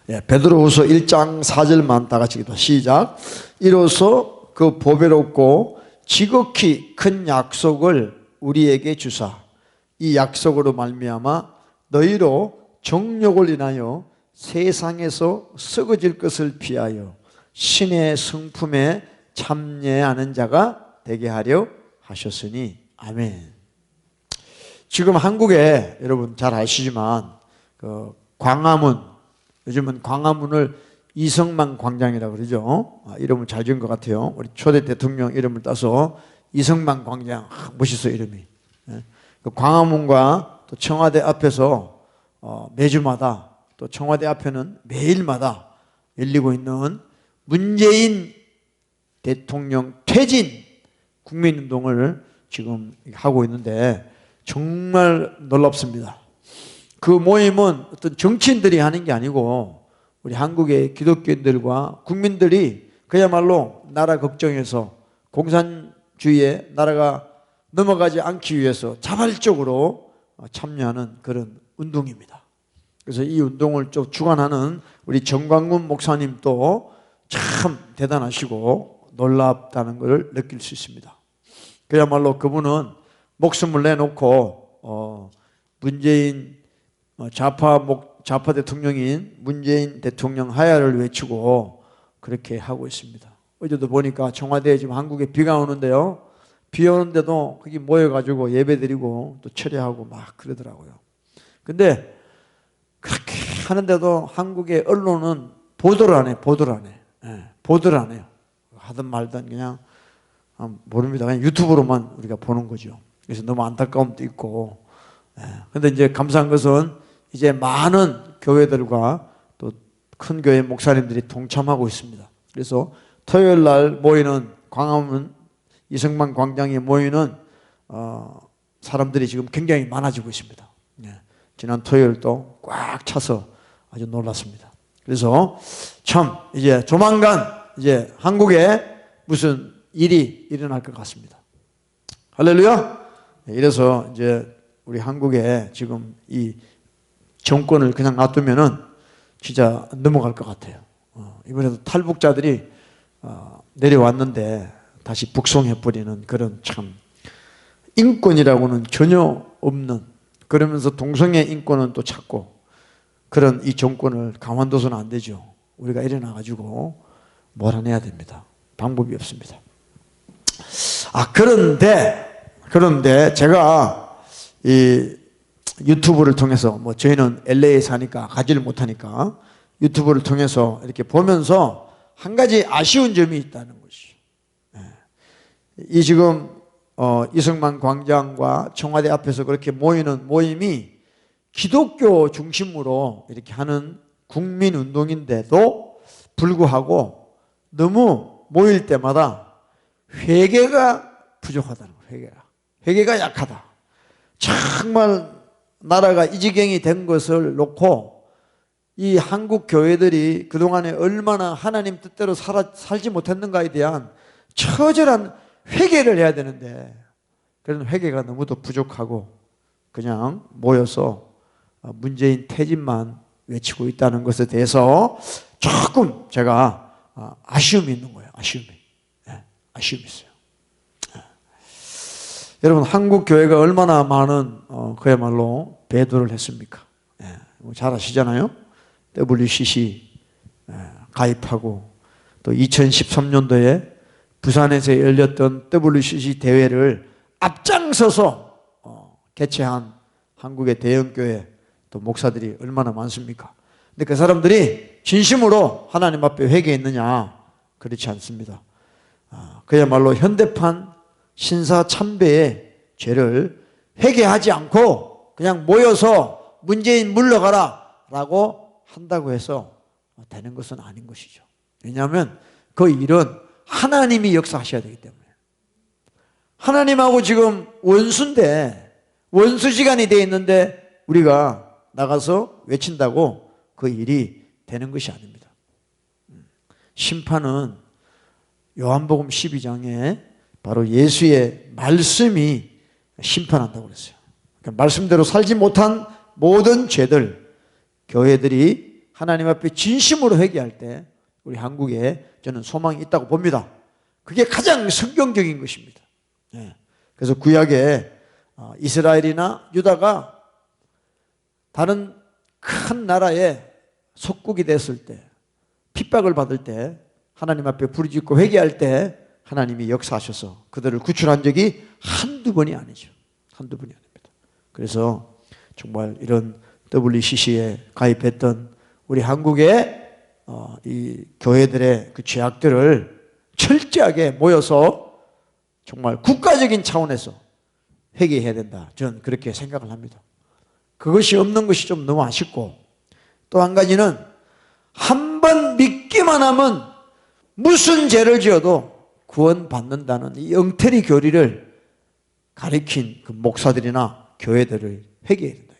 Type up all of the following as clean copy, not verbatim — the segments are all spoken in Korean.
베드로후서 1장 4절만 다 같이 기도 시작. 이로써 그 보배롭고 지극히 큰 약속을 우리에게 주사 이 약속으로 말미암아 너희로 정욕을 인하여 세상에서 썩어질 것을 피하여 신의 성품에 참여하는 자가 되게 하려 하셨으니 아멘. 지금 한국에 여러분 잘 아시지만 그 광화문, 요즘은 광화문을 이성만 광장이라고 그러죠. 이름을 잘 지은 것 같아요. 우리 초대 대통령 이름을 따서 이성만 광장, 멋있어 이름이. 그 광화문과 또 청와대 앞에서 매주마다 또 청와대 앞에는 매일마다 열리고 있는 문재인 대통령 퇴진 국민운동을 지금 하고 있는데 정말 놀랍습니다. 그 모임은 어떤 정치인들이 하는 게 아니고 우리 한국의 기독교인들과 국민들이 그야말로 나라 걱정해서 공산주의에 나라가 넘어가지 않기 위해서 자발적으로 참여하는 그런 운동입니다. 그래서 이 운동을 좀 주관하는 우리 정광훈 목사님도 참 대단하시고 놀랍다는 것을 느낄 수 있습니다. 그야말로 그분은 목숨을 내놓고 문재인 좌파 대통령인 문재인 대통령 하야를 외치고 그렇게 하고 있습니다. 어제도 보니까 청와대에 지금 한국에 비가 오는데요. 비 오는데도 거기 모여가지고 예배드리고 또 철회하고 막 그러더라고요. 근데 그렇게 하는데도 한국의 언론은 보도를 안 해, 보도를 안 해. 보도를 안 해요. 하든 말든 그냥 모릅니다. 그냥 유튜브로만 우리가 보는 거죠. 그래서 너무 안타까움도 있고. 근데 이제 감사한 것은 이제 많은 교회들과 또 큰 교회 목사님들이 동참하고 있습니다. 그래서 토요일 날 모이는 광화문 이성만 광장에 모이는 사람들이 지금 굉장히 많아지고 있습니다. 지난 토요일도 꽉 차서 아주 놀랐습니다. 그래서 참 이제 조만간 이제 한국에 무슨 일이 일어날 것 같습니다. 할렐루야. 이래서 이제 우리 한국에 지금 이 정권을 그냥 놔두면은 진짜 넘어갈 것 같아요. 이번에도 탈북자들이 내려왔는데 다시 북송해버리는 그런 참 인권이라고는 전혀 없는, 그러면서 동성애 인권은 또 찾고 그런 이 정권을 가만둬서는 안 되죠. 우리가 일어나가지고 몰아내야 됩니다. 방법이 없습니다. 그런데 제가 이 유튜브를 통해서 저희는 LA에 사니까 가지를 못하니까 유튜브를 통해서 이렇게 보면서 한 가지 아쉬운 점이 있다는 것이, 이 지금 이성만 광장과 청와대 앞에서 그렇게 모이는 모임이 기독교 중심으로 이렇게 하는 국민운동인데도 불구하고 너무 모일 때마다 회개가 부족하다는 거예요. 회개가 약하다. 정말 나라가 이 지경이 된 것을 놓고 이 한국 교회들이 그동안에 얼마나 하나님 뜻대로 살지 못했는가에 대한 처절한 회개를 해야 되는데 그런 회개가 너무도 부족하고 그냥 모여서 문재인 퇴진만 외치고 있다는 것에 대해서 조금 제가 아쉬움이 있는 거예요. 아쉬움이 있어요. 여러분, 한국 교회가 얼마나 많은 그야말로 배도를 했습니까? 잘 아시잖아요. WCC 가입하고 또 2013년도에 부산에서 열렸던 WCC 대회를 앞장서서 개최한 한국의 대형교회 또 목사들이 얼마나 많습니까? 근데 그 사람들이 진심으로 하나님 앞에 회개했느냐? 그렇지 않습니다. 그야말로 현대판 신사참배의 죄를 회개하지 않고 그냥 모여서 문재인 물러가라 라고 한다고 해서 되는 것은 아닌 것이죠. 왜냐하면 그 일은 하나님이 역사하셔야 되기 때문에. 하나님하고 지금 원수인데, 원수지간이 되어 있는데 우리가 나가서 외친다고 그 일이 되는 것이 아닙니다. 심판은 요한복음 12장에 바로 예수의 말씀이 심판한다고 그랬어요. 그러니까 말씀대로 살지 못한 모든 죄들, 교회들이 하나님 앞에 진심으로 회개할 때 우리 한국에 저는 소망이 있다고 봅니다. 그게 가장 성경적인 것입니다. 그래서 구약에 이스라엘이나 유다가 다른 큰 나라에 속국이 됐을 때, 핍박을 받을 때, 하나님 앞에 부르짖고 회개할 때 하나님이 역사하셔서 그들을 구출한 적이 한두 번이 아니죠. 한두 번이 아닙니다. 그래서 정말 이런 WCC에 가입했던 우리 한국의 이 교회들의 그 죄악들을 철저하게 모여서 정말 국가적인 차원에서 회개해야 된다. 저는 그렇게 생각을 합니다. 그것이 없는 것이 좀 너무 아쉽고, 또 한 가지는 한 번 믿기만 하면 무슨 죄를 지어도 구원받는다는 이 엉터리 교리를 가리킨 그 목사들이나 교회들을 회개해야 된다.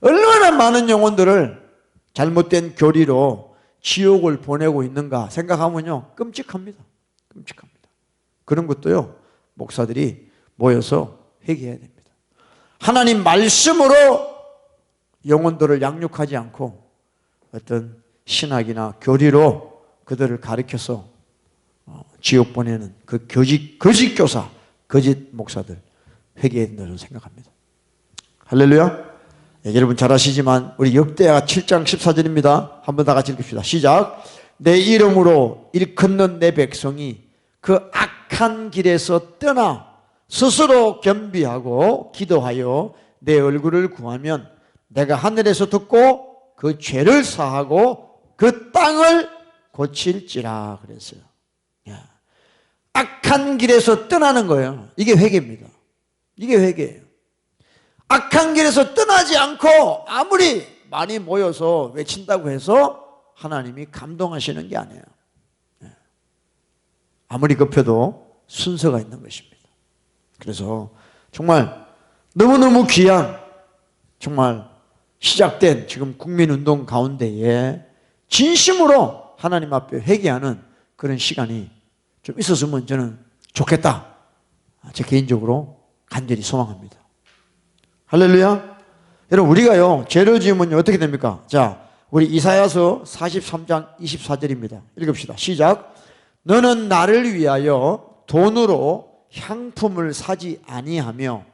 얼마나 많은 영혼들을 잘못된 교리로 지옥을 보내고 있는가 생각하면요, 끔찍합니다. 끔찍합니다. 그런 것도요, 목사들이 모여서 회개해야 됩니다. 하나님 말씀으로 영혼들을 양육하지 않고 어떤 신학이나 교리로 그들을 가르쳐서 지옥 보내는 그 거짓 교사, 거짓 목사들 회개해야 된다고 생각합니다. 할렐루야. 여러분 잘 아시지만 우리 역대하 7장 14절입니다. 한번 다 같이 읽읍시다. 시작. 내 이름으로 일컫는 내 백성이 그 악한 길에서 떠나 스스로 겸비하고 기도하여 내 얼굴을 구하면 내가 하늘에서 듣고 그 죄를 사하고 그 땅을 고칠지라 그랬어요. 악한 길에서 떠나는 거예요. 이게 회개입니다. 이게 회개예요. 악한 길에서 떠나지 않고 아무리 많이 모여서 외친다고 해서 하나님이 감동하시는 게 아니에요. 아무리 급해도 순서가 있는 것입니다. 그래서 정말 너무너무 귀한, 정말 시작된 지금 국민운동 가운데에 진심으로 하나님 앞에 회개하는 그런 시간이 좀 있었으면 저는 좋겠다. 제 개인적으로 간절히 소망합니다. 할렐루야. 여러분, 우리가요 죄를 지으면 어떻게 됩니까? 자, 우리 이사야서 43장 24절입니다. 읽읍시다. 시작. 너는 나를 위하여 돈으로 향품을 사지 아니하며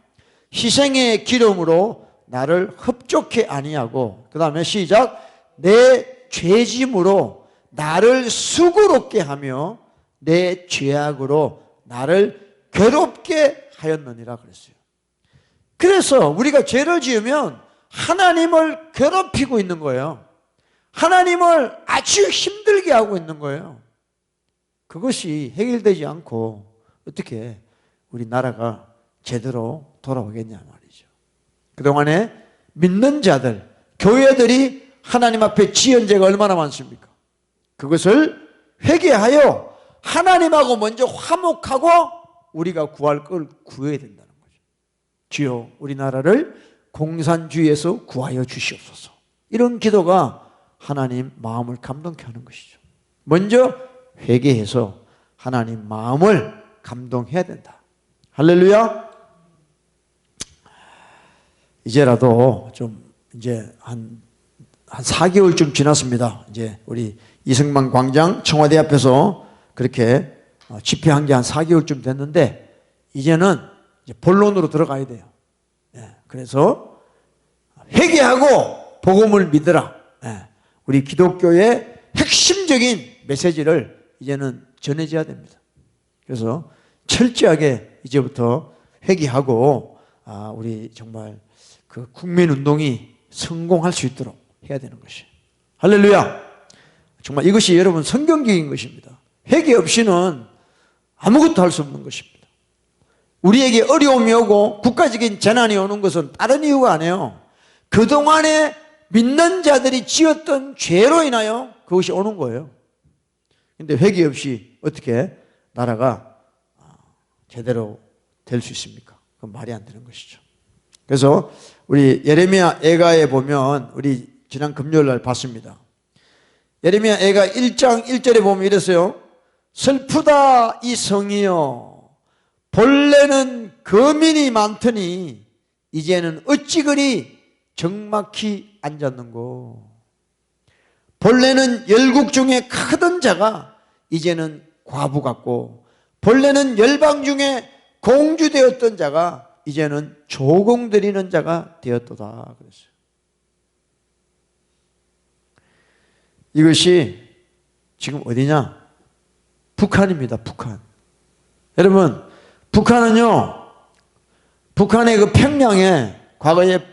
희생의 기름으로 나를 흡족해 아니하고, 그 다음에 시작. 내 죄짐으로 나를 수고롭게 하며 내 죄악으로 나를 괴롭게 하였느니라 그랬어요. 그래서 우리가 죄를 지으면 하나님을 괴롭히고 있는 거예요. 하나님을 아주 힘들게 하고 있는 거예요. 그것이 해결되지 않고 어떻게 우리 나라가 제대로 돌아오겠냐 말이죠. 그동안에 믿는 자들, 교회들이 하나님 앞에 지은 죄가 얼마나 많습니까? 그것을 회개하여 하나님하고 먼저 화목하고 우리가 구할 걸 구해야 된다는 거죠. 주여 우리나라를 공산주의에서 구하여 주시옵소서. 이런 기도가 하나님 마음을 감동케 하는 것이죠. 먼저 회개해서 하나님 마음을 감동해야 된다. 할렐루야. 이제라도 좀 이제 한 4개월쯤 지났습니다. 이제 우리 이승만 광장 청와대 앞에서 그렇게 집회한 게 한 4개월쯤 됐는데 이제는 이제 본론으로 들어가야 돼요. 그래서 회개하고 복음을 믿으라. 우리 기독교의 핵심적인 메시지를 이제는 전해져야 됩니다. 그래서 철저하게 이제부터 회개하고 우리 정말 그 국민운동이 성공할 수 있도록 해야 되는 것이에요. 할렐루야. 정말 이것이 여러분 성경적인 것입니다. 회개 없이는 아무것도 할 수 없는 것입니다. 우리에게 어려움이 오고 국가적인 재난이 오는 것은 다른 이유가 아니에요. 그동안에 믿는 자들이 지었던 죄로 인하여 그것이 오는 거예요. 그런데 회개 없이 어떻게 나라가 제대로 될 수 있습니까? 그건 말이 안 되는 것이죠. 그래서 우리 예레미야 애가에 보면 우리 지난 금요일 날 봤습니다. 예레미야 애가 1장 1절에 보면 이랬어요. 슬프다 이 성이여 본래는 거민이 많더니 이제는 어찌 그리 적막히 앉았는고. 본래는 열국 중에 크던 자가 이제는 과부 같고, 본래는 열방 중에 공주되었던 자가 이제는 조공드리는 자가 되었도다 그랬어요. 이것이 지금 어디냐? 북한입니다. 북한. 여러분, 북한의 그 평양에 과거에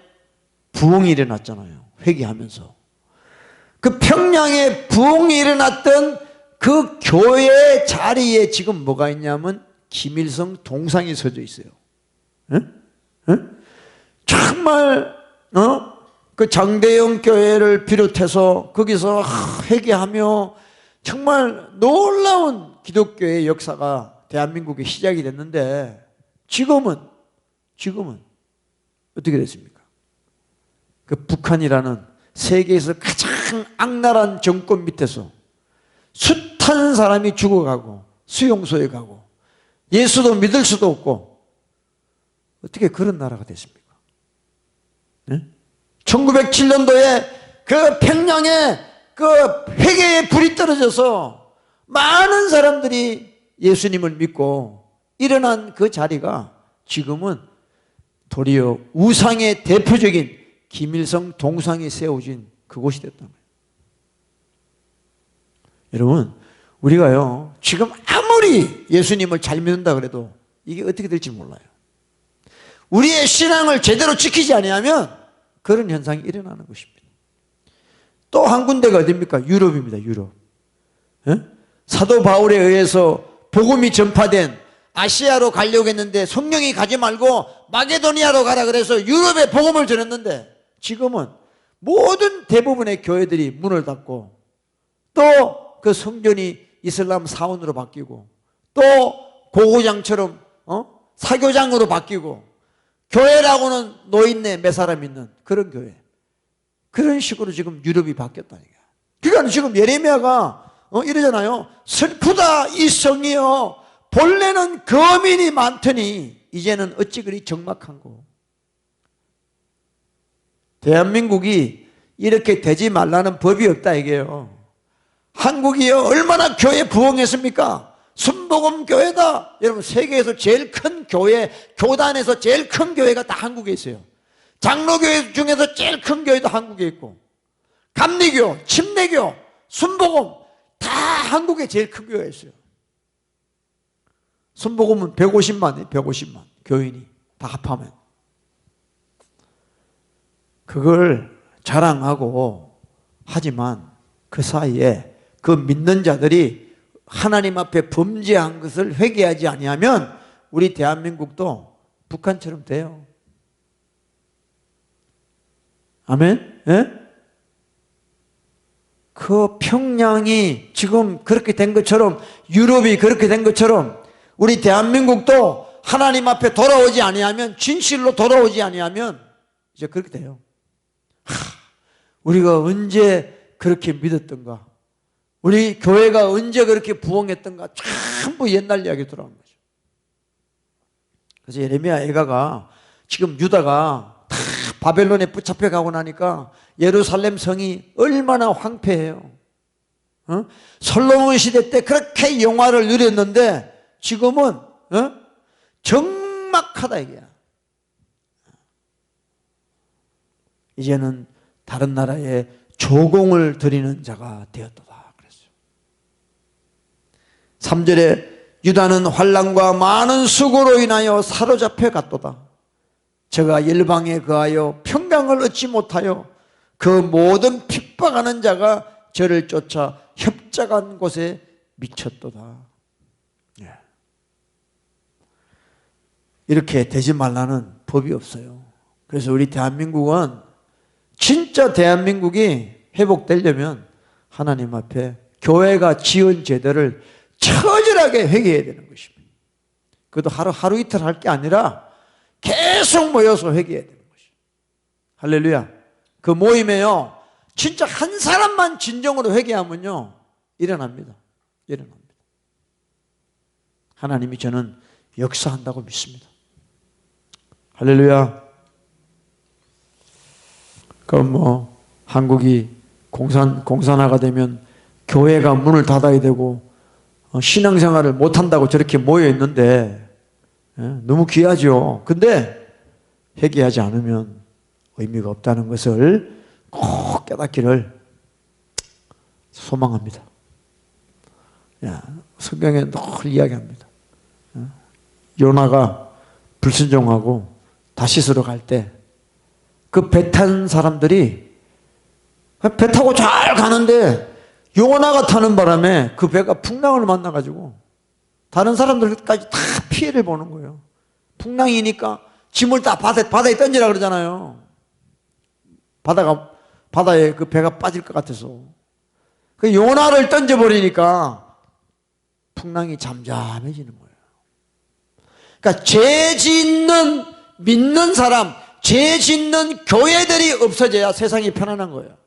부흥이 일어났잖아요. 회개하면서. 그 평양에 부흥이 일어났던 그 교회 자리에 지금 뭐가 있냐면 김일성 동상이 서져 있어요. 응? 응? 정말 그 장대영 교회를 비롯해서 거기서 회개하며 정말 놀라운 기독교의 역사가 대한민국에 시작이 됐는데, 지금은 어떻게 됐습니까? 그 북한이라는 세계에서 가장 악랄한 정권 밑에서 숱한 사람이 죽어가고 수용소에 가고 예수도 믿을 수도 없고, 어떻게 그런 나라가 됐습니까? 네? 1907년도에 그 평양에 그 회개의 불이 떨어져서 많은 사람들이 예수님을 믿고 일어난 그 자리가 지금은 도리어 우상의 대표적인 김일성 동상이 세워진 그곳이 됐단 말이에요. 여러분, 우리가요 지금 아무리 예수님을 잘 믿는다 그래도 이게 어떻게 될지 몰라요. 우리의 신앙을 제대로 지키지 아니하면 그런 현상이 일어나는 것입니다. 또 한 군데가 어디입니까? 유럽입니다. 유럽. 에? 사도 바울에 의해서 복음이 전파된 아시아로 가려고 했는데 성령이 가지 말고 마게도니아로 가라 그래서 유럽에 복음을 전했는데, 지금은 모든 대부분의 교회들이 문을 닫고 또 그 성전이 이슬람 사원으로 바뀌고 또 고고장처럼 사교장으로 바뀌고, 교회라고는 노인네 몇 사람 있는 그런 교회, 그런 식으로 지금 유럽이 바뀌었다니까. 그러니까 지금 예레미야가 이러잖아요. 슬프다 이 성이여, 본래는 거민이 많더니 이제는 어찌 그리 적막한고. 대한민국이 이렇게 되지 말라는 법이 없다 이게요. 한국이요 얼마나 교회 부흥했습니까? 순복음 교회다. 여러분, 세계에서 제일 큰 교회, 교단에서 제일 큰 교회가 다 한국에 있어요. 장로교회 중에서 제일 큰 교회도 한국에 있고, 감리교, 침례교, 순복음 다 한국에 제일 큰 교회가 있어요. 순복음은 150만 교인이 다 합하면. 그걸 자랑하고 하지만 그 사이에 그 믿는 자들이 하나님 앞에 범죄한 것을 회개하지 아니하면 우리 대한민국도 북한처럼 돼요. 아멘? 예? 그 평양이 지금 그렇게 된 것처럼, 유럽이 그렇게 된 것처럼 우리 대한민국도 하나님 앞에 돌아오지 아니하면, 진실로 돌아오지 아니하면 이제 그렇게 돼요. 우리가 언제 그렇게 믿었던가, 우리 교회가 언제 그렇게 부흥했던가, 전부 옛날 이야기 돌아오는 거죠. 그래서 예레미야 애가가 지금 유다가 다 바벨론에 붙잡혀 가고 나니까 예루살렘 성이 얼마나 황폐해요. 솔로몬 시대 때 그렇게 영화를 누렸는데 지금은 적막하다 이게야. 이제는 다른 나라에 조공을 드리는 자가 되었도다 그랬어요. 3절에 유다는 환난과 많은 수고로 인하여 사로잡혀 갔도다. 저가 열방에 거하여 평강을 얻지 못하여 그 모든 핍박하는 자가 저를 쫓아 협작한 곳에 미쳤도다. 이렇게 되지 말라는 법이 없어요. 그래서 우리 대한민국은, 진짜 대한민국이 회복되려면 하나님 앞에 교회가 지은 제도를 처절하게 회개해야 되는 것입니다. 그것도 하루 이틀 할 게 아니라 계속 모여서 회개해야 되는 것이죠. 할렐루야. 그 모임에요, 진짜 한 사람만 진정으로 회개하면요 일어납니다. 하나님이 저는 역사한다고 믿습니다. 할렐루야. 그럼 한국이 공산화가 되면 교회가 문을 닫아야 되고 신앙생활을 못한다고 저렇게 모여있는데 너무 귀하죠. 근데 회개하지 않으면 의미가 없다는 것을 꼭 깨닫기를 소망합니다. 성경에 늘 이야기합니다. 요나가 불순종하고 다시스로 갈 때 그 배 탄 사람들이 배 타고 잘 가는데 요나가 타는 바람에 그 배가 풍랑을 만나가지고 다른 사람들까지 다 피해를 보는 거예요. 풍랑이니까 짐을 다 바다에 던지라 그러잖아요. 바다에 그 배가 빠질 것 같아서. 그 요나를 던져버리니까 풍랑이 잠잠해지는 거예요. 그러니까 죄 짓는 믿는 사람, 죄 짓는 교회들이 없어져야 세상이 편안한 거예요.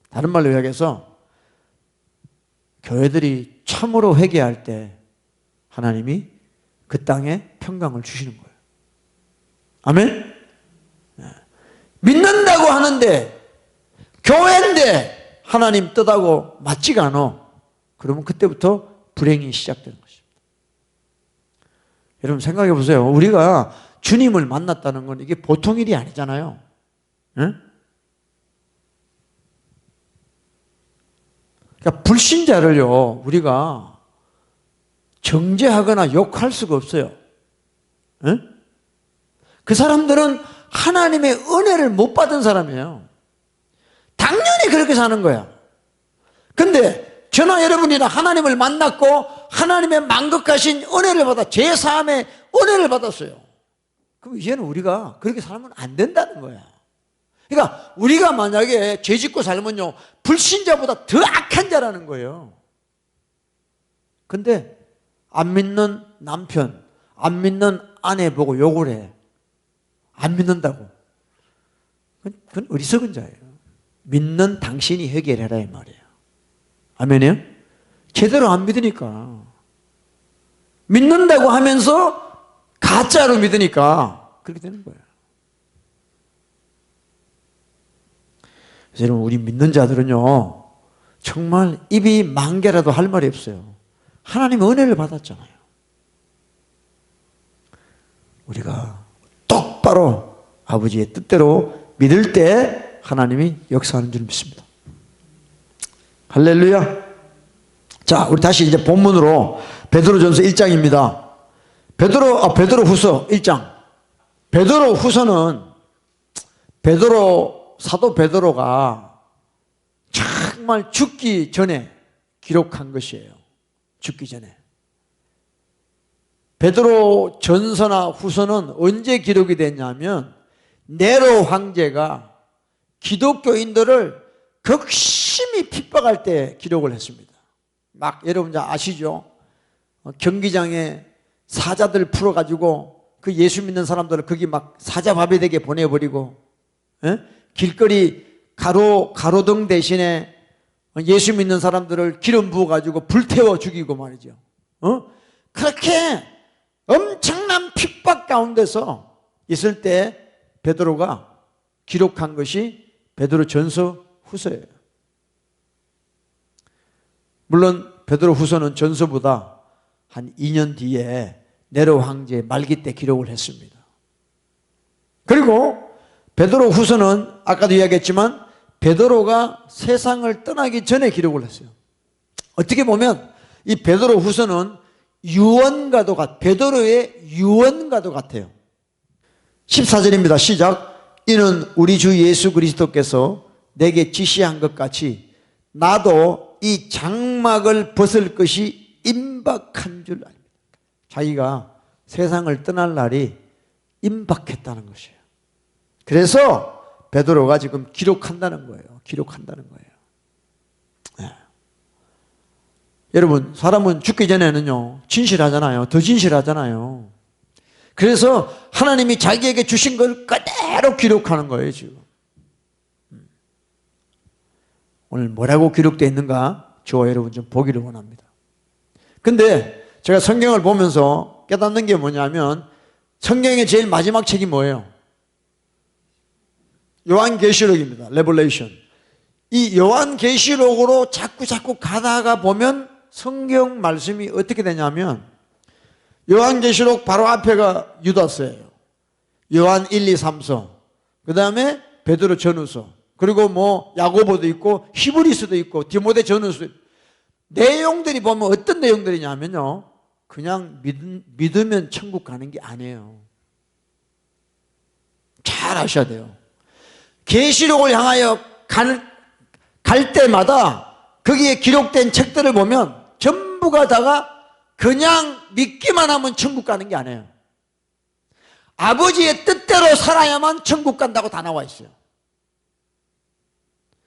다른 말로 이야기해서 교회들이 참으로 회개할 때 하나님이 그 땅에 평강을 주시는 거예요. 아멘? 믿는다고 하는데 교회인데 하나님 뜻하고 맞지가 않아. 그러면 그때부터 불행이 시작되는 것입니다. 여러분 생각해 보세요. 우리가 주님을 만났다는 건 이게 보통 일이 아니잖아요. 응? 그러니까 불신자를요 우리가 정죄하거나 욕할 수가 없어요. 응? 그 사람들은 하나님의 은혜를 못 받은 사람이에요. 당연히 그렇게 사는 거야. 근데 저나 여러분이나 하나님을 만났고 하나님의 만극하신 은혜를 받아 제사함의 은혜를 받았어요. 그럼 이제는 우리가 그렇게 살면 안 된다는 거야. 그러니까 우리가 만약에 죄 짓고 살면요 불신자보다 더 악한 자라는 거예요. 근데 안 믿는 남편, 안 믿는 아내 보고 욕을 해. 안 믿는다고. 그건 어리석은 자예요. 믿는 당신이 해결해라 이 말이에요. 아멘이요? 제대로 안 믿으니까. 믿는다고 하면서 가짜로 믿으니까 그렇게 되는 거예요. 그래서 여러분 우리 믿는 자들은요 정말 입이 만 개라도 할 말이 없어요. 하나님의 은혜를 받았잖아요. 우리가 똑바로 아버지의 뜻대로 믿을 때 하나님이 역사하는 줄 믿습니다. 할렐루야. 자, 우리 다시 이제 본문으로 베드로전서 1장입니다. 베드로후서 1장. 베드로후서는 사도 베드로가 정말 죽기 전에 기록한 것이에요. 죽기 전에. 베드로 전서나 후서는 언제 기록이 됐냐면 네로 황제가 기독교인들을 극심히 핍박할 때 기록을 했습니다. 막 여러분 아시죠? 경기장에 사자들 풀어가지고 그 예수 믿는 사람들을 거기 막 사자밥이 되게 보내버리고 길거리 가로등 대신에 예수 믿는 사람들을 기름 부어가지고 불태워 죽이고 말이죠. 그렇게 엄청난 핍박 가운데서 있을 때 베드로가 기록한 것이 베드로 전서 후서예요. 물론 베드로 후서는 전서보다 한 2년 뒤에 네로 황제 말기 때 기록을 했습니다. 그리고 베드로 후서는 아까도 이야기했지만 베드로가 세상을 떠나기 전에 기록을 했어요. 어떻게 보면 이 베드로 후서는 베드로의 유언과도 같아요. 14절입니다. 시작. 이는 우리 주 예수 그리스도께서 내게 지시한 것 같이 나도 이 장막을 벗을 것이 임박한 줄 압니다. 자기가 세상을 떠날 날이 임박했다는 것이에요. 그래서 베드로가 지금 기록한다는 거예요. 기록한다는 거예요. 네. 여러분 사람은 죽기 전에는요 진실하잖아요. 더 진실하잖아요. 그래서 하나님이 자기에게 주신 걸 그대로 기록하는 거예요 지금. 오늘 뭐라고 기록되어 있는가 저와 여러분 좀 보기를 원합니다. 근데 제가 성경을 보면서 깨닫는 게 뭐냐면 성경의 제일 마지막 책이 뭐예요? 요한계시록입니다. 레볼레이션. 이 요한계시록으로 자꾸 가다가 보면 성경 말씀이 어떻게 되냐면 요한계시록 바로 앞에가 유다서예요. 요한 1, 2, 3서. 그 다음에 베드로 전후서. 그리고 뭐 야고보도 있고 히브리서도 있고 디모데 전후서. 내용들이 보면 어떤 내용들이냐면요. 그냥 믿으면 천국 가는 게 아니에요. 잘 아셔야 돼요. 계시록을 향하여 갈 때마다 거기에 기록된 책들을 보면 전부가 다가 그냥 믿기만 하면 천국 가는 게 아니에요. 아버지의 뜻대로 살아야만 천국 간다고 다 나와 있어요.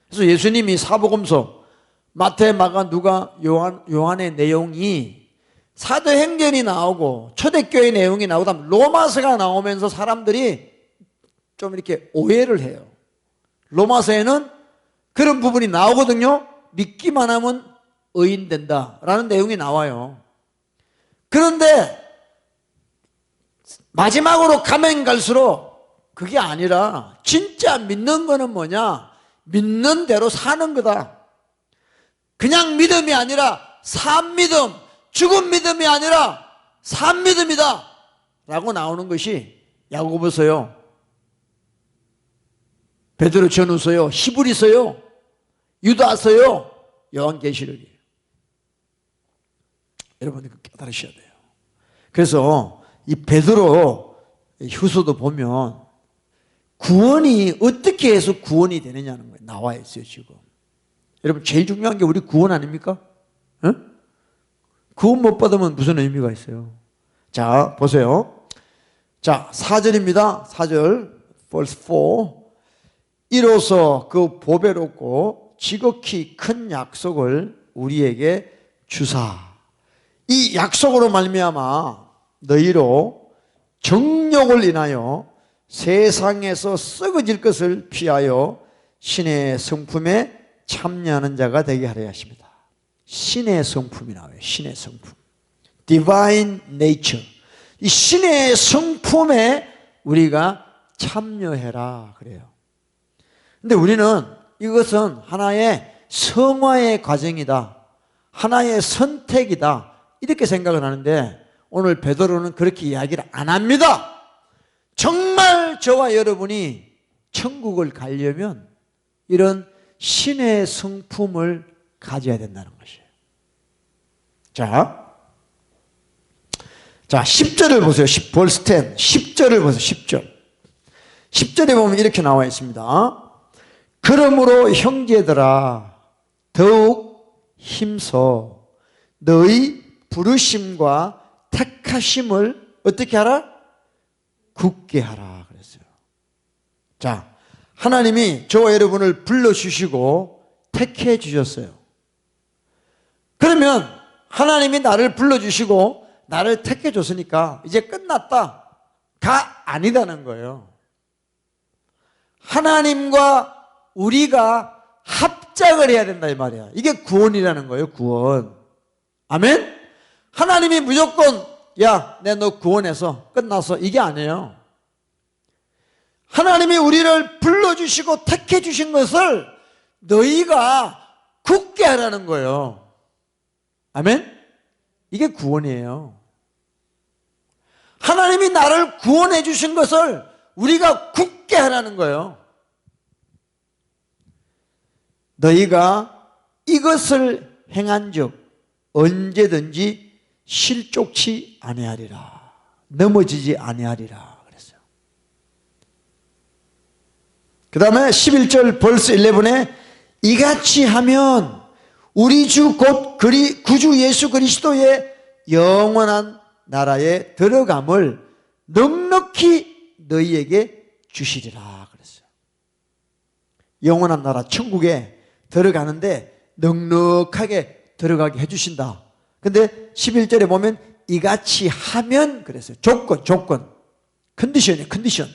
그래서 예수님이 사복음서 마태, 마가, 누가, 요한의 내용이 사도행전이 나오고 초대교회 내용이 나오다 로마서가 나오면서 사람들이 좀 이렇게 오해를 해요. 로마서에는 그런 부분이 나오거든요. 믿기만 하면 의인 된다라는 내용이 나와요. 그런데 마지막으로 가면 갈수록 그게 아니라 진짜 믿는 거는 뭐냐? 믿는 대로 사는 거다. 그냥 믿음이 아니라 산 믿음, 죽은 믿음이 아니라 산 믿음이다 라고 나오는 것이 야고보서요, 베드로 전후서요, 히브리서요, 유다서요, 요한계시록이에요. 여러분 깨달으셔야 돼요. 그래서 이 베드로 휴서도 보면 구원이 어떻게 해서 구원이 되느냐는 거예요. 나와 있어요 지금. 여러분 제일 중요한 게 우리 구원 아닙니까? 응? 구원 못 받으면 무슨 의미가 있어요? 자 보세요. 자 4절입니다. 4절 verse 4. 이로써 그 보배롭고 지극히 큰 약속을 우리에게 주사. 이 약속으로 말미암아 너희로 정욕을 인하여 세상에서 썩어질 것을 피하여 신의 성품에 참여하는 자가 되게 하려 하십니다. 신의 성품이 나와요. 신의 성품. Divine nature. 이 신의 성품에 우리가 참여해라 그래요. 근데 우리는 이것은 하나의 성화의 과정이다. 하나의 선택이다. 이렇게 생각을 하는데 오늘 베드로는 그렇게 이야기를 안 합니다. 정말 저와 여러분이 천국을 가려면 이런 신의 성품을 가져야 된다는 것이에요. 자 10절을 보세요. verse 10. 10절을 보세요. 10절. 10절에 보면 이렇게 나와 있습니다. 그러므로 형제들아 더욱 힘써 너희 부르심과 택하심을 어떻게 하라? 굳게 하라 그랬어요. 자, 하나님이 저와 여러분을 불러주시고 택해 주셨어요. 그러면 하나님이 나를 불러주시고 나를 택해 줬으니까 이제 끝났다 가 아니다는 거예요. 하나님과 우리가 합작을 해야 된다 이 말이야. 이게 구원이라는 거예요. 구원. 아멘? 하나님이 무조건 야, 내가 너 구원해서 끝났어 이게 아니에요. 하나님이 우리를 불러주시고 택해 주신 것을 너희가 굳게 하라는 거예요. 아멘? 이게 구원이에요. 하나님이 나를 구원해 주신 것을 우리가 굳게 하라는 거예요. 너희가 이것을 행한 즉 언제든지 실족치 아니하리라. 넘어지지 아니하리라 그랬어요. 그 다음에 11절 벌스 11에 이같이 하면 우리 주 곧 구주 예수 그리스도의 영원한 나라에 들어감을 넉넉히 너희에게 주시리라 그랬어요. 영원한 나라 천국에 들어가는데 넉넉하게 들어가게 해주신다. 근데 11절에 보면 이같이 하면 그랬어요. 조건 컨디션이에요. 컨디션.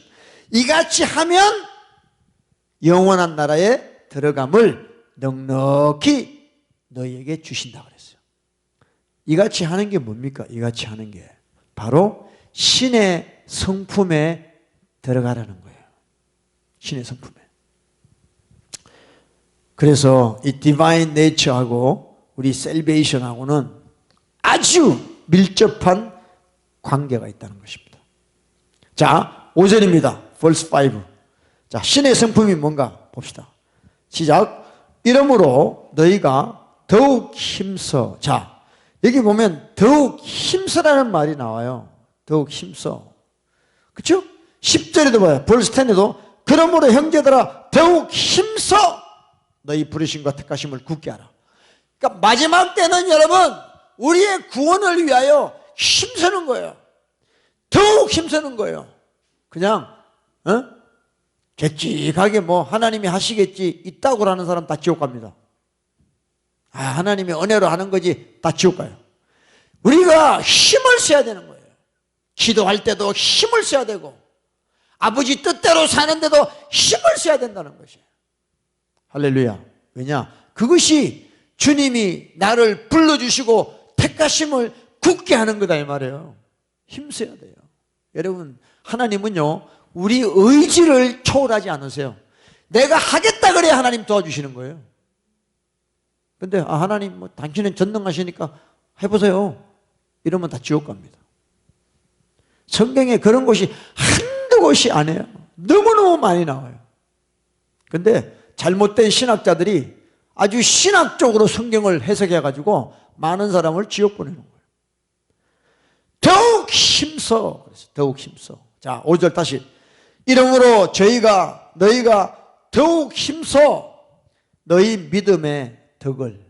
이같이 하면 영원한 나라에 들어감을 넉넉히 너희에게 주신다 그랬어요. 이같이 하는 게 뭡니까? 이같이 하는 게 바로 신의 성품에 들어가라는 거예요. 신의 성품에. 그래서 이 디바인 네이처하고 우리 셀베이션하고는 아주 밀접한 관계가 있다는 것입니다. 자, 5절입니다. verse 5. 자, 신의 성품이 뭔가 봅시다. 시작. 이러므로 너희가 더욱 힘써. 자, 여기 보면 더욱 힘써라는 말이 나와요. 더욱 힘써. 그렇죠? 10절에도 봐요. verse 10에도 그러므로 형제들아 더욱 힘써 너희 부르심과 택하심을 굳게 하라. 그러니까 마지막 때는 여러분 우리의 구원을 위하여 힘쓰는 거예요. 더욱 힘쓰는 거예요. 그냥 개찍하게 뭐 하나님이 하시겠지 있다고 하는 사람 다 지옥 갑니다. 아, 하나님이 은혜로 하는 거지 다 지옥 가요. 우리가 힘을 써야 되는 거예요. 기도할 때도 힘을 써야 되고 아버지 뜻대로 사는데도 힘을 써야 된다는 것이에요. 할렐루야. 왜냐? 그것이 주님이 나를 불러주시고 택하심을 굳게 하는 거다 이 말이에요. 힘써야 돼요. 여러분, 하나님은요 우리 의지를 초월하지 않으세요. 내가 하겠다 그래야 하나님 도와주시는 거예요. 근데 하나님 뭐 당신은 전능하시니까 해보세요 이러면 다 지옥 갑니다. 성경에 그런 것이 한두 곳이 아니에요. 너무너무 많이 나와요. 근데 잘못된 신학자들이 아주 신학적으로 성경을 해석해 가지고 많은 사람을 지옥 보내는 거예요. 더욱 힘써. 그래서 더욱 힘써. 자, 5절 다시. 이러므로 너희가 더욱 힘써 너희 믿음의 덕을.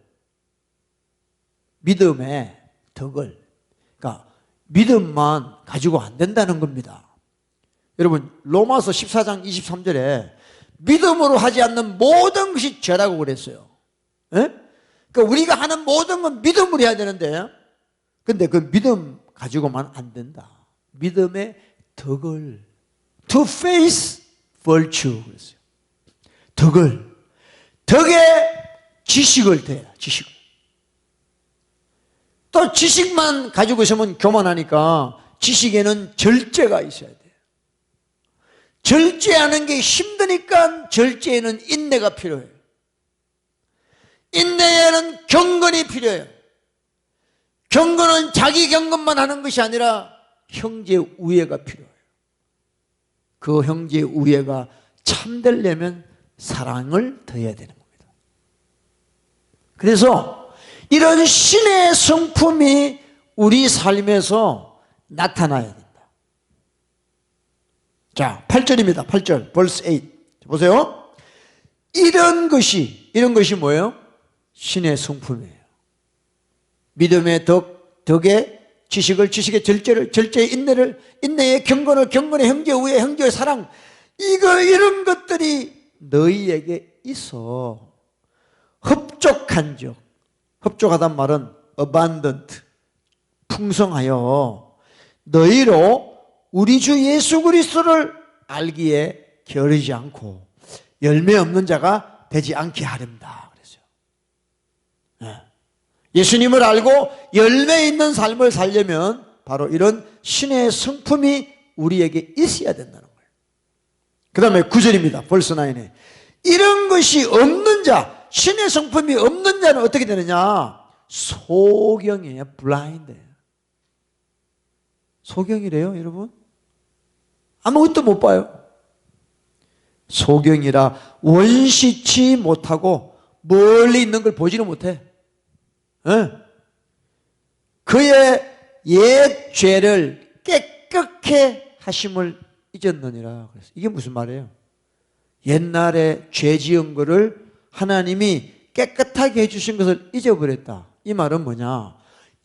그러니까 믿음만 가지고 안 된다는 겁니다. 여러분, 로마서 14장 23절에 믿음으로 하지 않는 모든 것이 죄라고 그랬어요. 그러니까 우리가 하는 모든 건 믿음으로 해야 되는데, 근데 그 믿음 가지고만 안 된다. 믿음의 덕을, to face virtue 그랬어요. 덕에 지식을 더해라. 지식을. 또 지식만 가지고 있으면 교만하니까 지식에는 절제가 있어야 돼요. 절제하는 게 힘드니까 절제에는 인내가 필요해요. 인내에는 경건이 필요해요. 경건은 자기 경건만 하는 것이 아니라 형제 우애가 필요해요. 그 형제 우애가 참되려면 사랑을 더해야 되는 겁니다. 그래서 이런 신의 성품이 우리 삶에서 나타나야 된다. 자, 8절입니다. 8절, verse 8. 보세요. 이런 것이 뭐예요? 신의 성품이에요. 믿음의 덕에 지식의 절제의 인내를, 인내의 경건을, 경건의 형제 우애, 형제의 사랑, 이런 것들이 너희에게 있어. 협족하단 말은 abundant, 풍성하여 너희로 우리 주 예수 그리스도를 알기에 게으르지 않고 열매 없는 자가 되지 않게 하렵니다. 그랬어요. 예수님을 알고 열매 있는 삶을 살려면 바로 이런 신의 성품이 우리에게 있어야 된다는 거예요. 그 다음에 9절입니다. verse 9에 이런 것이 없는 자, 신의 성품이 없는 자는 어떻게 되느냐? 소경이에요. 블라인드. 소경이래요, 여러분. 아무것도 못 봐요. 소경이라 원시치 못하고 멀리 있는 걸 보지는 못해. 그의 옛 죄를 깨끗게 하심을 잊었느니라. 그래서 이게 무슨 말이에요? 옛날에 죄 지은 거를 하나님이 깨끗하게 해주신 것을 잊어버렸다. 이 말은 뭐냐?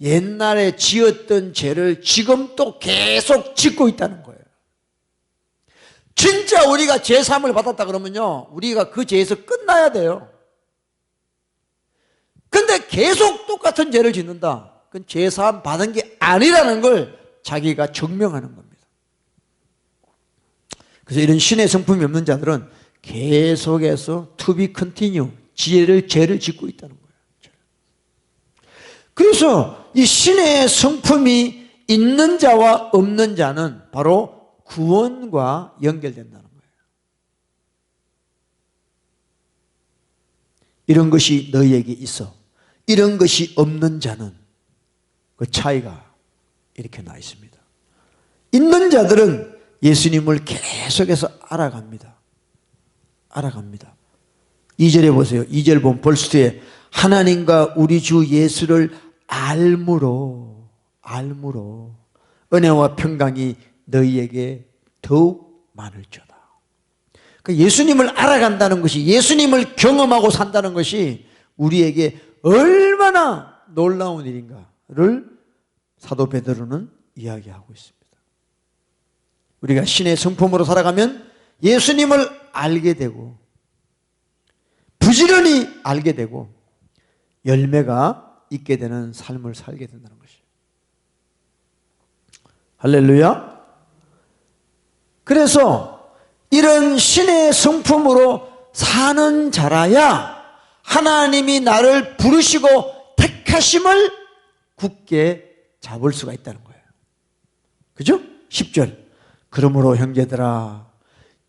옛날에 지었던 죄를 지금 또 계속 짓고 있다는 거예요. 진짜 우리가 죄사함을 받았다 그러면요, 우리가 그 죄에서 끝나야 돼요. 근데 계속 똑같은 죄를 짓는다. 그건 죄사함 받은 게 아니라는 걸 자기가 증명하는 겁니다. 그래서 이런 신의 성품이 없는 자들은 계속해서 to be continue, 죄를 짓고 있다는 거예요. 그래서 이 신의 성품이 있는 자와 없는 자는 바로 구원과 연결된다는 거예요. 이런 것이 너희에게 있어. 이런 것이 없는 자는 그 차이가 이렇게 나 있습니다. 있는 자들은 예수님을 계속해서 알아갑니다. 알아갑니다. 2절에 보세요. 2절 보면 벌써 뒤에 하나님과 우리 주 예수를 알므로 은혜와 평강이 너희에게 더욱 많을지어다. 그러니까 예수님을 알아간다는 것이, 예수님을 경험하고 산다는 것이 우리에게 얼마나 놀라운 일인가를 사도 베드로는 이야기하고 있습니다. 우리가 신의 성품으로 살아가면 예수님을 알게 되고 부지런히 알게 되고 열매가 있게 되는 삶을 살게 된다는 것이에요. 할렐루야. 그래서 이런 신의 성품으로 사는 자라야 하나님이 나를 부르시고 택하심을 굳게 잡을 수가 있다는 거예요. 그죠? 10절. 그러므로 형제들아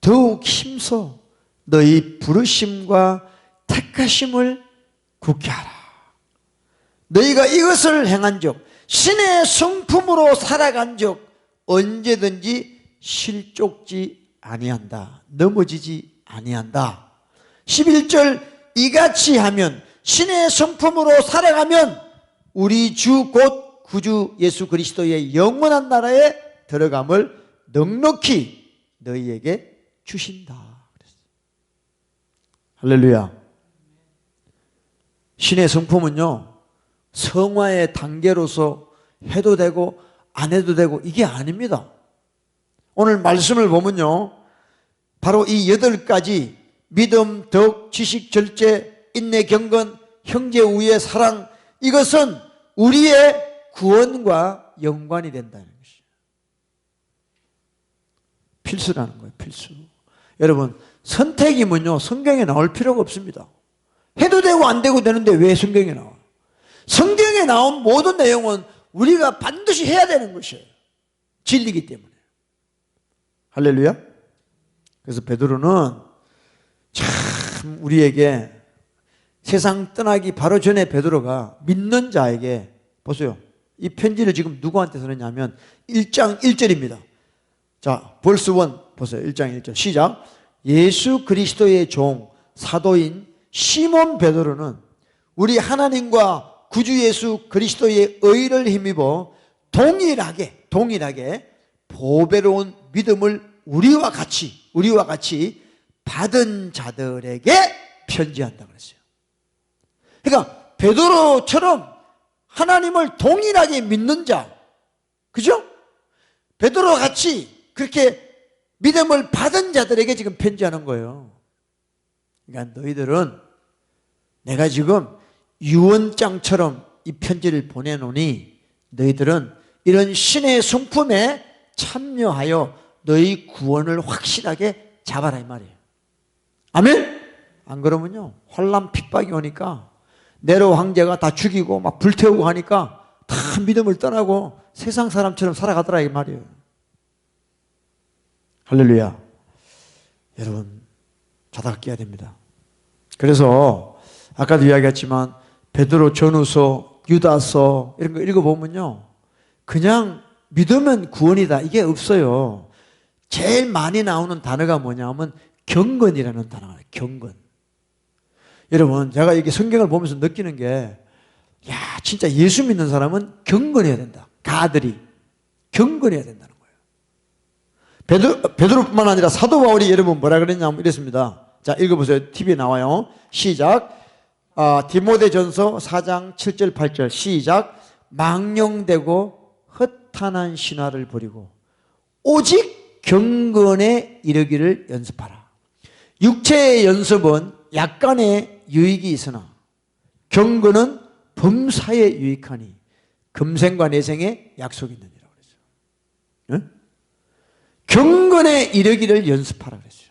더욱 힘써 너희 부르심과 택하심을 굳게 하라. 너희가 이것을 행한 적, 신의 성품으로 살아간 적 언제든지 실족지 아니한다. 넘어지지 아니한다. 11절. 이같이 하면, 신의 성품으로 살아가면 우리 주 곧 구주 예수 그리스도의 영원한 나라에 들어감을 넉넉히 너희에게 주신다. 할렐루야. 신의 성품은요, 성화의 단계로서 해도 되고 안 해도 되고 이게 아닙니다. 오늘 말씀을 보면요, 바로 이 8가지 믿음, 덕, 지식, 절제, 인내, 경건, 형제 우애, 사랑, 이것은 우리의 구원과 연관이 된다는 것이에요. 필수라는 거예요. 필수. 여러분, 선택이면요 성경에 나올 필요가 없습니다. 해도 되고 안 되고 되는데 왜 성경에 나와요? 성경에 나온 모든 내용은 우리가 반드시 해야 되는 것이에요. 진리이기 때문에. 할렐루야. 그래서 베드로는 참 우리에게 세상 떠나기 바로 전에 베드로가 믿는 자에게, 보세요, 이 편지를 지금 누구한테 쓰느냐면 1장 1절입니다. 자, 벌스 1 보세요. 1장 1절 시작. 예수 그리스도의 종 사도인 시몬 베드로는 우리 하나님과 구주 예수 그리스도의 의를 힘입어 동일하게 보배로운 믿음을 우리와 같이 받은 자들에게 편지한다 그랬어요. 그러니까 베드로처럼 하나님을 동일하게 믿는 자, 그죠? 베드로 같이 그렇게 믿음을 받은 자들에게 지금 편지하는 거예요. 그러니까 너희들은 내가 지금 유언장처럼 이 편지를 보내노니 너희들은 이런 신의 성품에 참여하여 너희 구원을 확실하게 잡아라 이 말이에요. 아멘? 안 그러면요 환난 핍박이 오니까 네로 황제가 다 죽이고 막 불태우고 하니까 다 믿음을 떠나고 세상 사람처럼 살아가더라 이 말이에요. 할렐루야. 여러분 자다가 깨야 됩니다. 그래서 아까도 이야기했지만 베드로 전후서, 유다서 이런 거 읽어보면요 그냥 믿으면 구원이다 이게 없어요. 제일 많이 나오는 단어가 뭐냐면 경건이라는 단어가 나와요. 경건. 여러분 제가 이렇게 성경을 보면서 느끼는 게, 야 진짜 예수 믿는 사람은 경건해야 된다. 가들이 경건해야 된다는 거예요. 베드로뿐만 아니라 사도 바울이 여러분 뭐라 그랬냐면 이랬습니다. 자 읽어보세요. TV에 나와요. 시작. 디모데전서 4장 7절 8절 시작. 망령되고 허탄한 신화를 버리고 오직 경건에 이르기를 연습하라. 육체의 연습은 약간의 유익이 있으나 경건은 범사에 유익하니 금생과 내생에 약속이 있느니라 그랬어요. 네? 경건에 이르기를 연습하라 그랬어요.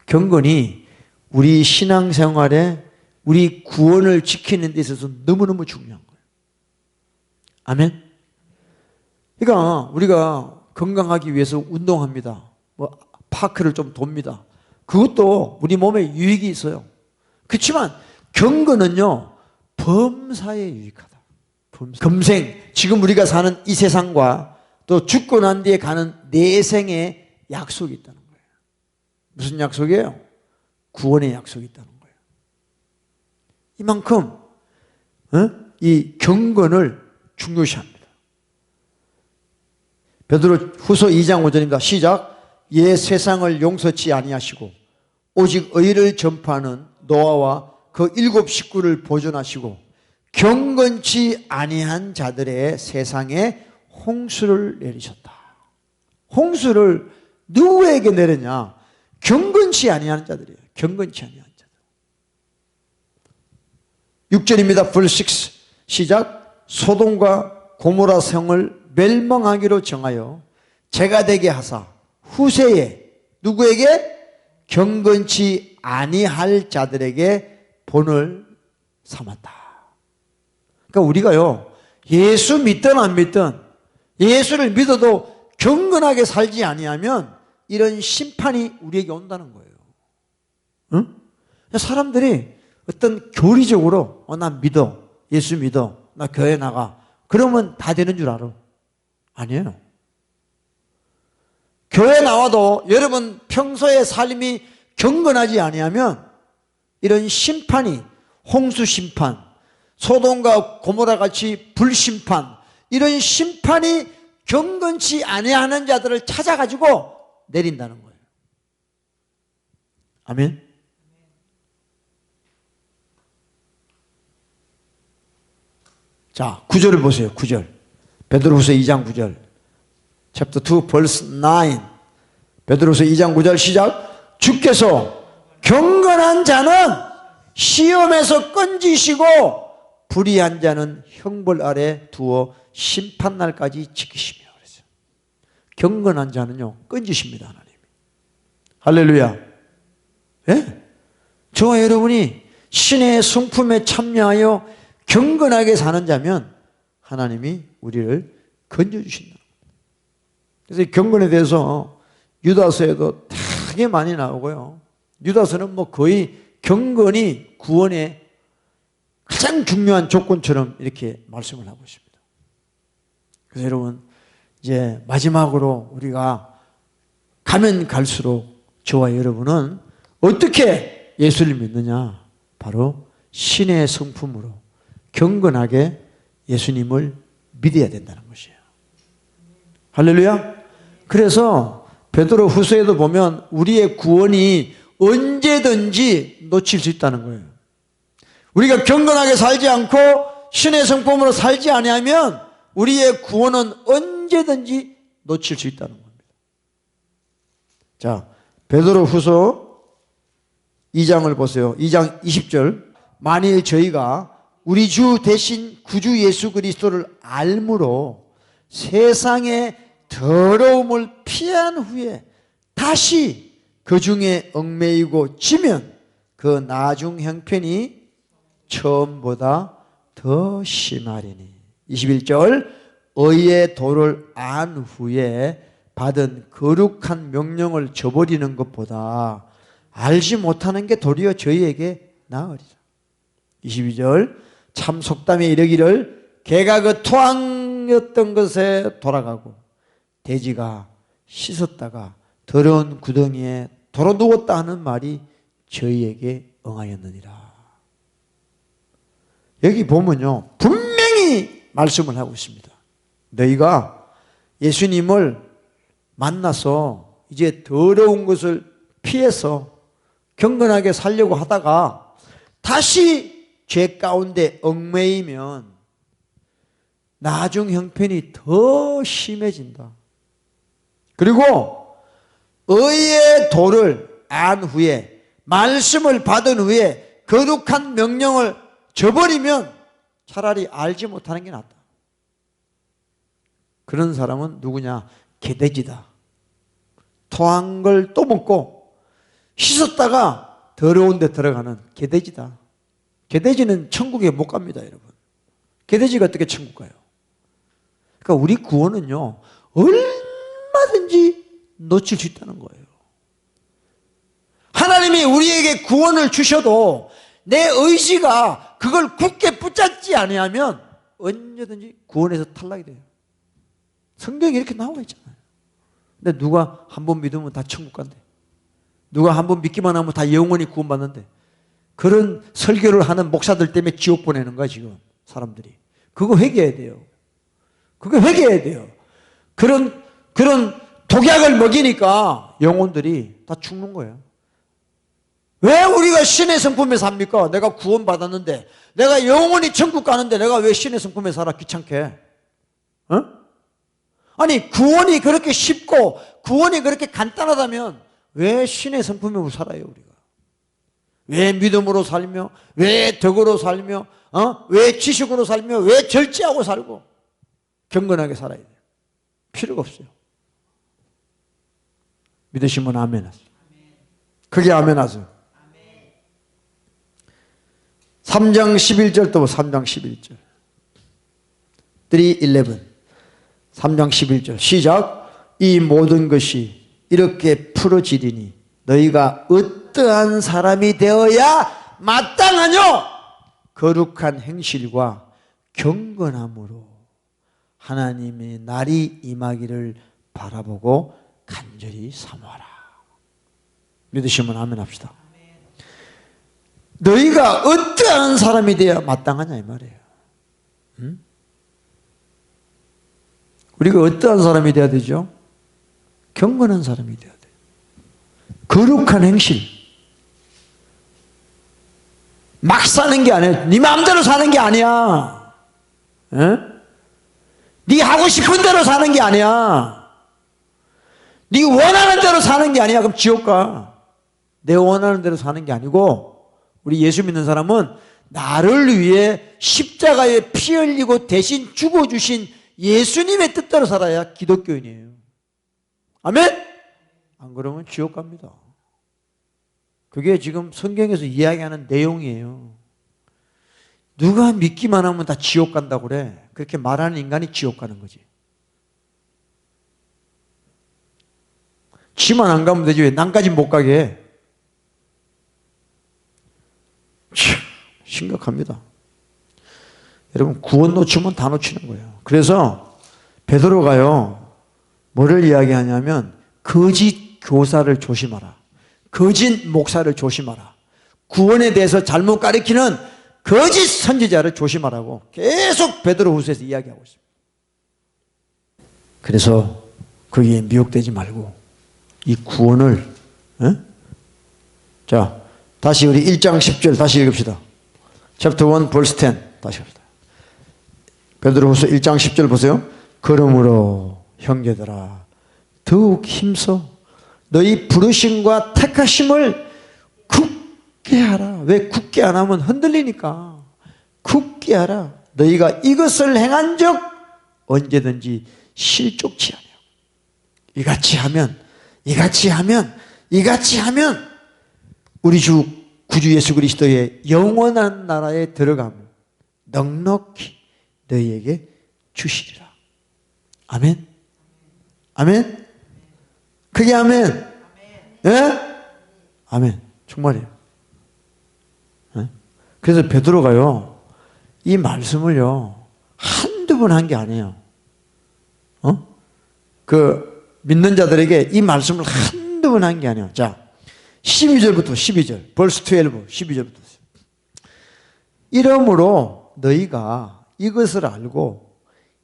경건이 우리 신앙생활에 우리 구원을 지키는 데 있어서 너무너무 중요한 거예요. 아멘. 그러니까 우리가 건강하기 위해서 운동합니다. 뭐 파크를 좀 돕니다. 그것도 우리 몸에 유익이 있어요. 그렇지만 경건은요, 범사에 유익하다. 금생, 지금 우리가 사는 이 세상과 또 죽고 난 뒤에 가는 내생의 약속이 있다는 거예요. 무슨 약속이에요? 구원의 약속이 있다는 거예요. 이만큼 이 경건을 중요시합니다. 베드로 후서 2장 5절입니다. 시작. 예, 세상을 용서치 아니하시고 오직 의를 전파하는 노아와 그 7 식구를 보존하시고 경건치 아니한 자들의 세상에 홍수를 내리셨다. 홍수를 누구에게 내렸냐? 경건치 아니한 자들이에요. 경건치 아니한 자들. 6절입니다. verse 6 시작. 소돔과 고모라 성을 멸망하기로 정하여 재가 되게 하사 후세에 누구에게? 경건치 아니할 자들에게 본을 삼았다. 그러니까 우리가요, 예수 믿든 안 믿든 예수를 믿어도 경건하게 살지 아니하면 이런 심판이 우리에게 온다는 거예요. 응? 사람들이 어떤 교리적으로 나 믿어, 예수 믿어, 나 교회 나가, 그러면 다 되는 줄 알아? 아니에요. 교회 나와도 여러분 평소에 삶이 경건하지 아니하면 이런 심판이, 홍수 심판, 소돔과 고모라 같이 불심판, 이런 심판이 경건치 아니하는 자들을 찾아가지고 내린다는 거예요. 아멘. 자, 9절을 보세요. 9절. 베드로후서 2장 9절. chapter 2 verse 9. 베드로후서 2장 9절 시작. 주께서 경건한 자는 시험에서 건지시고 불의한 자는 형벌 아래 두어 심판날까지 지키시며. 그랬어요. 경건한 자는요, 건지십니다, 하나님. 할렐루야. 예? 저와 여러분이 신의 성품에 참여하여 경건하게 사는 자면 하나님이 우리를 건져주신다. 그래서 경건에 대해서 유다서에도 되게 많이 나오고요. 유다서는 뭐 거의 경건이 구원의 가장 중요한 조건처럼 이렇게 말씀을 하고 있습니다. 그래서 여러분, 이제 마지막으로 우리가 가면 갈수록 저와 여러분은 어떻게 예수를 믿느냐? 바로 신의 성품으로 경건하게 예수님을 믿어야 된다는 것이에요. 할렐루야. 그래서 베드로 후서에도 보면 우리의 구원이 언제든지 놓칠 수 있다는 거예요. 우리가 경건하게 살지 않고 신의 성품으로 살지 아니하면 우리의 구원은 언제든지 놓칠 수 있다는 겁니다. 자, 베드로 후서 2장을 보세요. 2장 20절. 만일 저희가 우리 주 대신 구주 예수 그리스도를 알므로 세상의 더러움을 피한 후에 다시 그 중에 얽매이고 지면 그 나중 형편이 처음보다 더 심하리니. 21절. 의의 도를 안 후에 받은 거룩한 명령을 저버리는 것보다 알지 못하는 게 도리어 저희에게 나으리라. 22절. 참 속담에 이르기를 개가 그 토항이었던 것에 돌아가고 돼지가 씻었다가 더러운 구덩이에 돌아누웠다 하는 말이 저희에게 응하였느니라. 여기 보면요, 분명히 말씀을 하고 있습니다. 너희가 예수님을 만나서 이제 더러운 것을 피해서 경건하게 살려고 하다가 다시 죄 가운데 얽매이면 나중 형편이 더 심해진다. 그리고 의의 도를 안 후에, 말씀을 받은 후에 거룩한 명령을 저버리면 차라리 알지 못하는 게 낫다. 그런 사람은 누구냐? 개돼지다. 토한 걸 또 먹고 씻었다가 더러운 데 들어가는 개돼지다. 개돼지는 천국에 못 갑니다, 여러분. 개돼지가 어떻게 천국 가요? 그러니까 우리 구원은요, 얼마든지 놓칠 수 있다는 거예요. 하나님이 우리에게 구원을 주셔도 내 의지가 그걸 굳게 붙잡지 아니하면 언제든지 구원에서 탈락이 돼요. 성경에 이렇게 나와 있잖아요. 근데 누가 한 번 믿으면 다 천국 간대. 누가 한 번 믿기만 하면 다 영원히 구원받는데, 그런 설교를 하는 목사들 때문에 지옥 보내는 거야 지금 사람들이. 그거 회개해야 돼요. 그거 회개해야 돼요. 그런 독약을 먹이니까 영혼들이 다 죽는 거예요. 왜 우리가 신의 성품에 삽니까? 내가 구원받았는데, 내가 영원히 천국 가는데 내가 왜 신의 성품에 살아? 귀찮게. 어? 아니, 구원이 그렇게 쉽고 구원이 그렇게 간단하다면 왜 신의 성품으로 살아요 우리가? 왜 믿음으로 살며, 왜 덕으로 살며, 왜 지식으로 살며, 왜 절제하고 살고 경건하게 살아야 돼요? 필요가 없어요. 믿으시면 아멘 하세요. 그게 아멘 하세요. 3장 11절도 3장 11절 3:11 3장 11절 시작. 이 모든 것이 이렇게 풀어지리니 너희가 어떠한 사람이 되어야 마땅하뇨? 거룩한 행실과 경건함으로 하나님의 날이 임하기를 바라보고 간절히 사모하라. 믿으시면 아멘 합시다. 너희가 어떠한 사람이 되어야 마땅하냐 이 말이에요. 응? 우리가 어떠한 사람이 되어야 되죠? 경건한 사람이 되어야 돼요. 거룩한 행실. 막 사는 게 아니야. 네 마음대로 사는 게 아니야. 에? 네 하고 싶은 대로 사는 게 아니야. 네 원하는 대로 사는 게 아니야. 그럼 지옥 가. 내 원하는 대로 사는 게 아니고, 우리 예수 믿는 사람은 나를 위해 십자가에 피 흘리고 대신 죽어주신 예수님의 뜻대로 살아야 기독교인이에요. 아멘? 안 그러면 지옥 갑니다. 그게 지금 성경에서 이야기하는 내용이에요. 누가 믿기만 하면 다 지옥 간다고 그래. 그렇게 말하는 인간이 지옥 가는 거지. 지만 안 가면 되지 왜 난까지 못 가게 해. 심각합니다. 여러분, 구원 놓치면 다 놓치는 거예요. 그래서 베드로가요, 뭐를 이야기하냐면 거짓 교사를 조심하라. 거짓 목사를 조심하라. 구원에 대해서 잘못 가르치는 거짓 선지자를 조심하라고 계속 베드로후서에서 이야기하고 있습니다. 그래서 거기에 미혹되지 말고 이 구원을, 자, 다시 우리 1장 10절 다시 읽읍시다. Chapter 1 verse 10 다시 합시다. 베드로후서 1장 10절 보세요. 그러므로 형제들아 더욱 힘써 너희 부르심과 택하심을 굳게 하라. 왜 굳게 안 하면 흔들리니까. 굳게 하라. 너희가 이것을 행한 적 언제든지 실족치 아니하고. 이같이 하면 우리 주 구주 예수 그리스도의 영원한 나라에 들어가며 넉넉히 너희에게 주시리라. 아멘. 아멘. 그게 아멘. 예? 아멘. 정말이에요. 예? 그래서 베드로가요, 이 말씀을요, 한두 번 한 게 아니에요. 그 믿는 자들에게 이 말씀을 한두 번 한 게 아니에요. 자, 12절부터 12절, 벌스 12, 12절부터. 이러므로 너희가 이것을 알고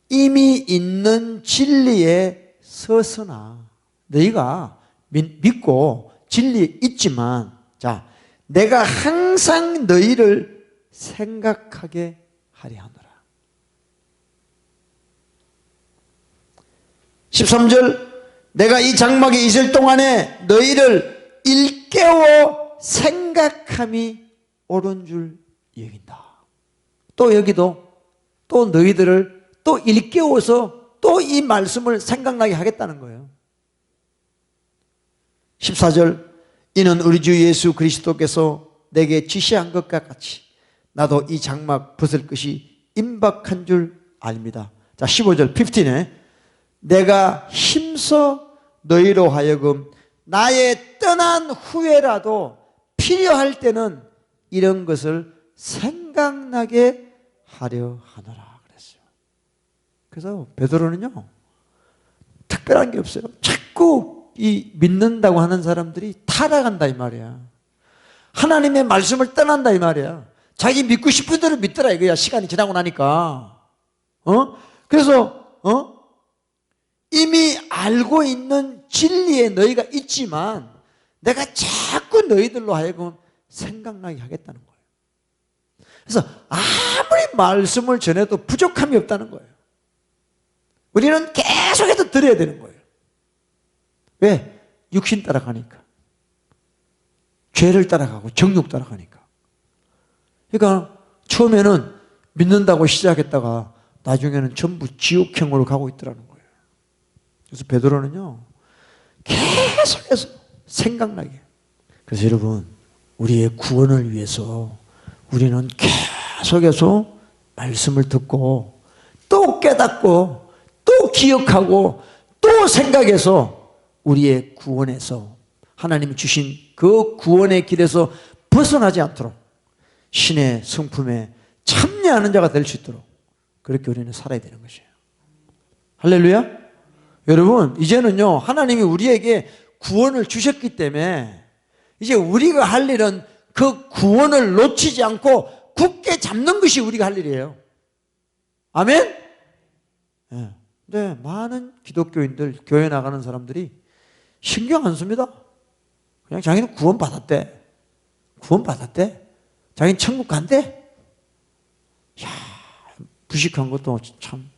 이미 있는 진리에 서서나, 너희가 믿고 진리에 있지만, 자, 내가 항상 너희를 생각하게 하려 하노라. 13절, 내가 이 장막에 있을 동안에 너희를 일깨워 생각함이 옳은 줄 여긴다. 또 여기도 또 너희들을 또 일깨워서 또 이 말씀을 생각나게 하겠다는 거예요. 14절, 이는 우리 주 예수 그리스도께서 내게 지시한 것과 같이 나도 이 장막 벗을 것이 임박한 줄 압니다. 자, 15절 15에 내가 힘써 너희로 하여금 나의 떠난 후에라도 필요할 때는 이런 것을 생각나게 하려 하노라 그랬어요. 그래서 베드로는요, 특별한 게 없어요. 자꾸 이 믿는다고 하는 사람들이 타락한다 이 말이야. 하나님의 말씀을 떠난다 이 말이야. 자기 믿고 싶은 대로 믿더라 이거야. 시간이 지나고 나니까. 그래서 이미 알고 있는 진리에 너희가 있지만 내가 자꾸 너희들로 하여금 생각나게 하겠다는 거예요. 그래서 아무리 말씀을 전해도 부족함이 없다는 거예요. 우리는 계속해서 들어야 되는 거예요. 왜? 육신 따라가니까. 죄를 따라가고 정욕 따라가니까. 그러니까 처음에는 믿는다고 시작했다가 나중에는 전부 지옥행으로 가고 있더라는 거예요. 그래서 베드로는요, 계속해서 생각나게. 그래서 여러분, 우리의 구원을 위해서 우리는 계속해서 말씀을 듣고 또 깨닫고 또 기억하고 또 생각해서 우리의 구원에서 하나님이 주신 그 구원의 길에서 벗어나지 않도록 신의 성품에 참여하는 자가 될 수 있도록 그렇게 우리는 살아야 되는 것이에요. 할렐루야. 여러분, 이제는요, 하나님이 우리에게 구원을 주셨기 때문에 이제 우리가 할 일은 그 구원을 놓치지 않고 굳게 잡는 것이 우리가 할 일이에요. 아멘? 네. 근데 많은 기독교인들, 교회 나가는 사람들이 신경 안 씁니다. 그냥 자기는 구원받았대. 구원받았대. 자기는 천국 간대. 이야, 부식한 것도 참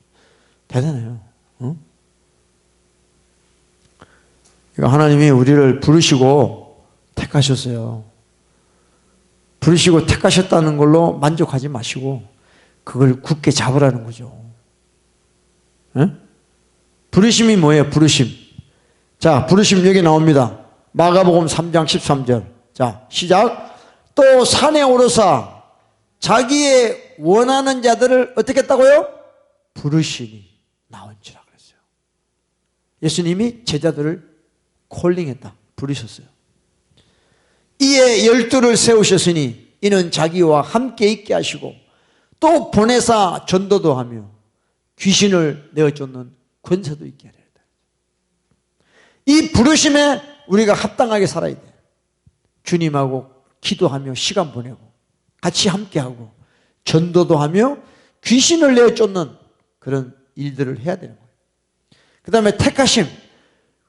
대단해요. 하나님이 우리를 부르시고 택하셨어요. 부르시고 택하셨다는 걸로 만족하지 마시고 그걸 굳게 잡으라는 거죠. 네? 부르심이 뭐예요? 부르심. 자, 부르심 여기 나옵니다. 마가복음 3장 13절. 자, 시작. 또 산에 오르사 자기의 원하는 자들을 어떻게 했다고요? 부르시니 나온지라 그랬어요. 예수님이 제자들을 콜링했다. 부르셨어요. 이에 12를 세우셨으니 이는 자기와 함께 있게 하시고 또 보내사 전도도 하며 귀신을 내어쫓는 권세도 있게 하리라. 이 부르심에 우리가 합당하게 살아야 돼. 주님하고 기도하며 시간 보내고 같이 함께하고 전도도 하며 귀신을 내어쫓는 그런 일들을 해야 되는 거예요. 그 다음에 택하심.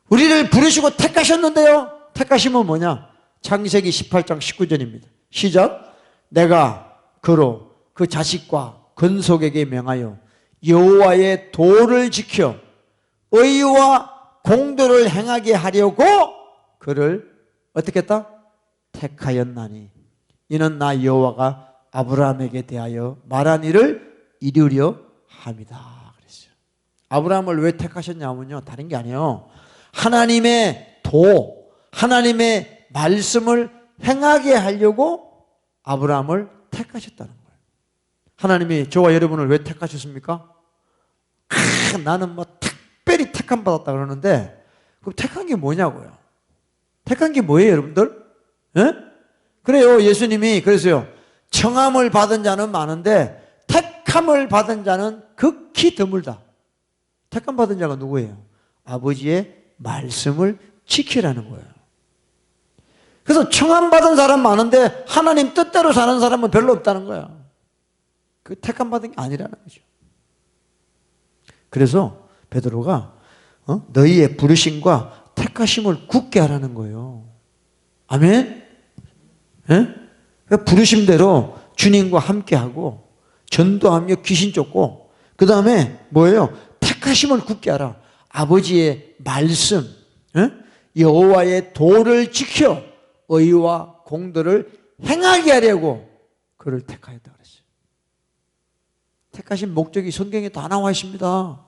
우리를 부르시고 택하셨는데요. 택하심은 뭐냐? 창세기 18장 19절입니다. 시작. 내가 그로 그 자식과 건속에게 명하여 여호와의 도를 지켜 의와 공도를 행하게 하려고 그를 어떻게 했다? 택하였나니 이는 나 여호와가 아브라함에게 대하여 말한 일을 이루려 함이다 그랬어요. 아브라함을 왜 택하셨냐면요, 다른 게 아니에요. 하나님의 도, 하나님의 말씀을 행하게 하려고 아브라함을 택하셨다는 거예요. 하나님이 저와 여러분을 왜 택하셨습니까? 나는 뭐 특별히 택함 받았다 그러는데 그럼 택한 게 뭐냐고요? 택한 게 뭐예요, 여러분들? 예? 그래요. 예수님이 그래서요, 청함을 받은 자는 많은데 택함을 받은 자는 극히 드물다. 택함 받은 자가 누구예요? 아버지의 말씀을 지키라는 거예요. 그래서 청함 받은 사람 많은데 하나님 뜻대로 사는 사람은 별로 없다는 거야. 그 택함 받은 게 아니라는 거죠. 그래서 베드로가 너희의 부르심과 택하심을 굳게 하라는 거예요. 아멘? 예? 부르심대로 주님과 함께하고 전도하며 귀신 쫓고 그 다음에 뭐예요? 택하심을 굳게 하라. 아버지의 말씀, 여호와의 도를 지켜 의와 공도를 행하게 하려고 그를 택하였다 그랬어요. 택하신 목적이 성경에 다 나와 있습니다.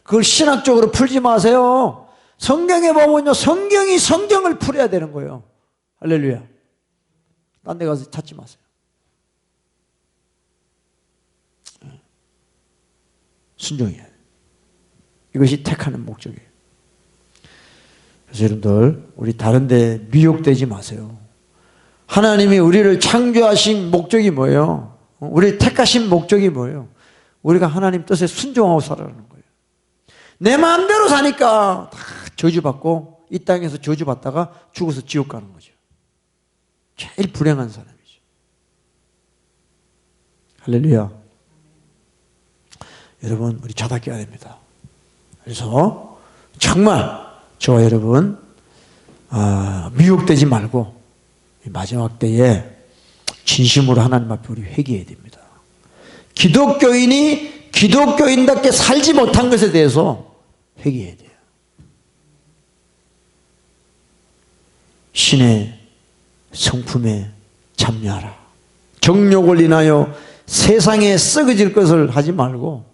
그걸 신학적으로 풀지 마세요. 성경에 보면요, 성경이 성경을 풀어야 되는 거예요. 할렐루야. 딴 데 가서 찾지 마세요. 순종해야 돼요. 이것이 택하는 목적이에요. 그래서 여러분들, 우리 다른 데 미혹되지 마세요. 하나님이 우리를 창조하신 목적이 뭐예요? 우리 택하신 목적이 뭐예요? 우리가 하나님 뜻에 순종하고 살아가는 거예요. 내 마음대로 사니까 다 저주받고 이 땅에서 저주받다가 죽어서 지옥 가는 거죠. 제일 불행한 사람이죠. 할렐루야. 여러분, 우리 자답해야 됩니다. 그래서 정말 저와 여러분 미혹되지 말고 마지막 때에 진심으로 하나님 앞에 우리 회개해야 됩니다. 기독교인이 기독교인답게 살지 못한 것에 대해서 회개해야 돼요. 신의 성품에 참여하라. 정욕을 인하여 세상에 썩어질 것을 하지 말고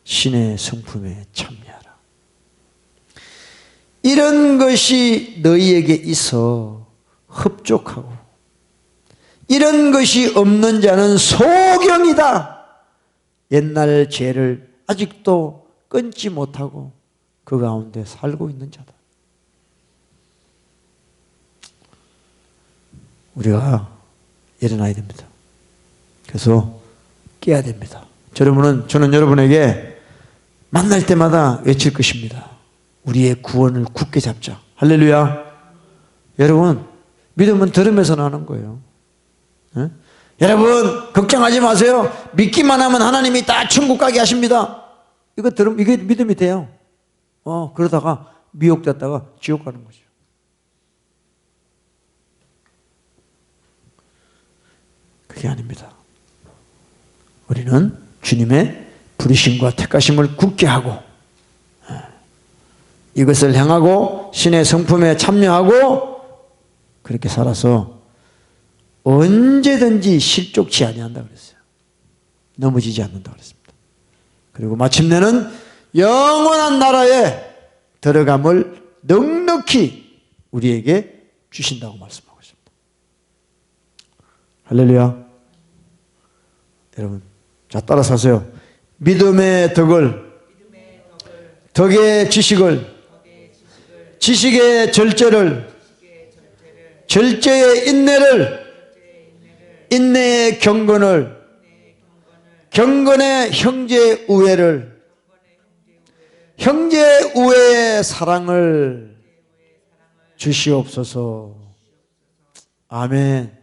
신의 성품에 참여하라. 이런 것이 너희에게 있어 흡족하고 이런 것이 없는 자는 소경이다. 옛날 죄를 아직도 끊지 못하고 그 가운데 살고 있는 자다. 우리가 일어나야 됩니다. 그래서 깨야 됩니다. 저는 여러분에게 만날 때마다 외칠 것입니다. 우리의 구원을 굳게 잡자. 할렐루야. 여러분, 믿음은 들으면서 나는 거예요. 네? 여러분, 걱정하지 마세요. 믿기만 하면 하나님이 다 천국 가게 하십니다. 이게 믿음이 돼요. 그러다가 미혹됐다가 지옥 가는 거죠. 그게 아닙니다. 우리는 주님의 부르심과 택하심을 굳게 하고 이것을 향하고 신의 성품에 참여하고 그렇게 살아서 언제든지 실족치 아니한다 그랬어요. 넘어지지 않는다 그랬습니다. 그리고 마침내는 영원한 나라에 들어감을 넉넉히 우리에게 주신다고 말씀하고 있습니다. 할렐루야. 여러분, 자, 따라서 하세요. 믿음의 덕을, 덕의 지식을, 지식의 절제를, 절제의 인내를, 인내의 경건을, 경건의 형제 우애를, 형제 우애의 사랑을 주시옵소서. 아멘.